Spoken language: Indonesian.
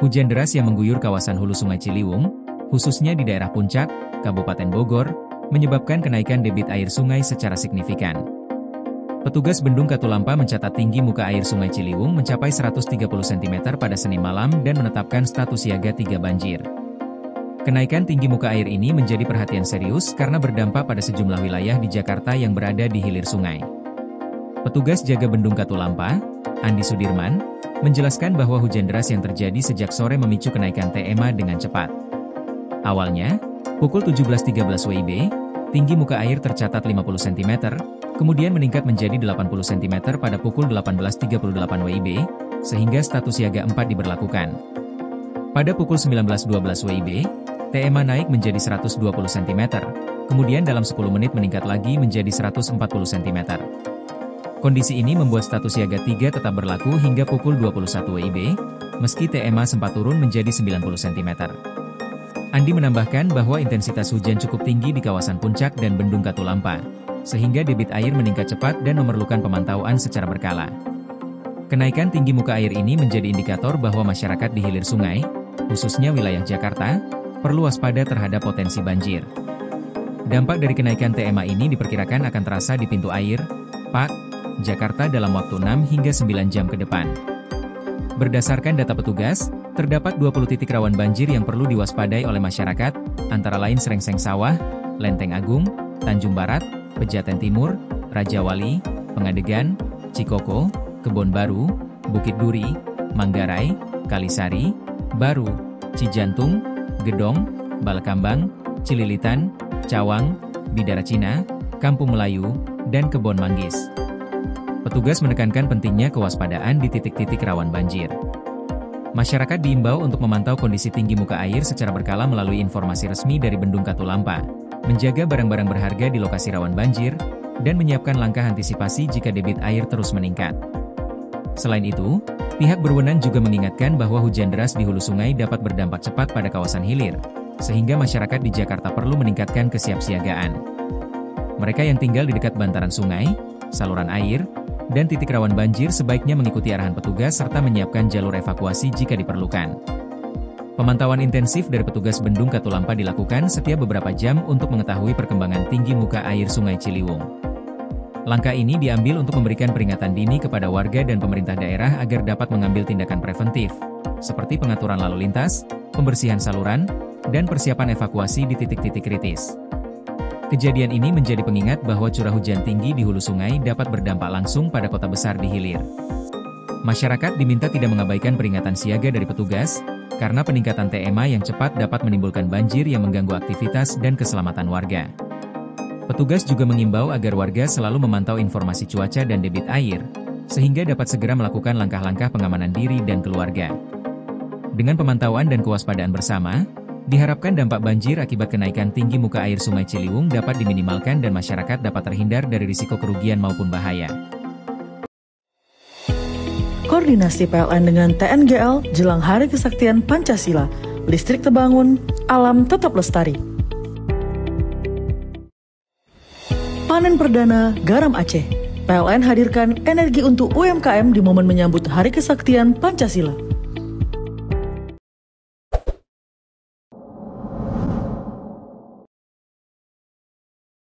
Hujan deras yang mengguyur kawasan hulu Sungai Ciliwung, khususnya di daerah Puncak, Kabupaten Bogor, menyebabkan kenaikan debit air sungai secara signifikan. Petugas Bendung Katulampa mencatat tinggi muka air Sungai Ciliwung mencapai 130 cm pada Senin malam dan menetapkan status siaga 3 banjir. Kenaikan tinggi muka air ini menjadi perhatian serius karena berdampak pada sejumlah wilayah di Jakarta yang berada di hilir sungai. Petugas jaga Bendung Katulampa, Andi Sudirman, menjelaskan bahwa hujan deras yang terjadi sejak sore memicu kenaikan TMA dengan cepat. Awalnya, pukul 17.13 WIB, tinggi muka air tercatat 50 cm, kemudian meningkat menjadi 80 cm pada pukul 18.38 WIB, sehingga status siaga 4 diberlakukan. Pada pukul 19.12 WIB, TMA naik menjadi 120 cm, kemudian dalam 10 menit meningkat lagi menjadi 140 cm. Kondisi ini membuat status siaga 3 tetap berlaku hingga pukul 21 WIB, meski TMA sempat turun menjadi 90 cm. Andi menambahkan bahwa intensitas hujan cukup tinggi di kawasan Puncak dan Bendung Katulampa, sehingga debit air meningkat cepat dan memerlukan pemantauan secara berkala. Kenaikan tinggi muka air ini menjadi indikator bahwa masyarakat di hilir sungai, khususnya wilayah Jakarta, perlu waspada terhadap potensi banjir. Dampak dari kenaikan TMA ini diperkirakan akan terasa di pintu air, PAK, Jakarta dalam waktu 6 hingga 9 jam ke depan. Berdasarkan data petugas, terdapat 20 titik rawan banjir yang perlu diwaspadai oleh masyarakat, antara lain Srengseng Sawah, Lenteng Agung, Tanjung Barat, Pejaten Timur, Raja Wali, Pengadegan, Cikoko, Kebon Baru, Bukit Duri, Manggarai, Kalisari, Baru, Cijantung, Gedong, Balekambang, Cililitan, Cawang, Bidara Cina, Kampung Melayu, dan Kebon Manggis. Petugas menekankan pentingnya kewaspadaan di titik-titik rawan banjir. Masyarakat diimbau untuk memantau kondisi tinggi muka air secara berkala melalui informasi resmi dari Bendung Katulampa, menjaga barang-barang berharga di lokasi rawan banjir, dan menyiapkan langkah antisipasi jika debit air terus meningkat. Selain itu, pihak berwenang juga mengingatkan bahwa hujan deras di hulu sungai dapat berdampak cepat pada kawasan hilir, sehingga masyarakat di Jakarta perlu meningkatkan kesiapsiagaan. Mereka yang tinggal di dekat bantaran sungai, saluran air, dan titik rawan banjir sebaiknya mengikuti arahan petugas serta menyiapkan jalur evakuasi jika diperlukan. Pemantauan intensif dari petugas Bendung Katulampa dilakukan setiap beberapa jam untuk mengetahui perkembangan tinggi muka air Sungai Ciliwung. Langkah ini diambil untuk memberikan peringatan dini kepada warga dan pemerintah daerah agar dapat mengambil tindakan preventif, seperti pengaturan lalu lintas, pembersihan saluran, dan persiapan evakuasi di titik-titik kritis. Kejadian ini menjadi pengingat bahwa curah hujan tinggi di hulu sungai dapat berdampak langsung pada kota besar di hilir. Masyarakat diminta tidak mengabaikan peringatan siaga dari petugas, karena peningkatan TMA yang cepat dapat menimbulkan banjir yang mengganggu aktivitas dan keselamatan warga. Petugas juga mengimbau agar warga selalu memantau informasi cuaca dan debit air, sehingga dapat segera melakukan langkah-langkah pengamanan diri dan keluarga. Dengan pemantauan dan kewaspadaan bersama, diharapkan dampak banjir akibat kenaikan tinggi muka air Sungai Ciliwung dapat diminimalkan dan masyarakat dapat terhindar dari risiko kerugian maupun bahaya. Koordinasi PLN dengan TNGL jelang Hari Kesaktian Pancasila, listrik terbangun, alam tetap lestari. Panen perdana garam Aceh. PLN hadirkan energi untuk UMKM di momen menyambut Hari Kesaktian Pancasila.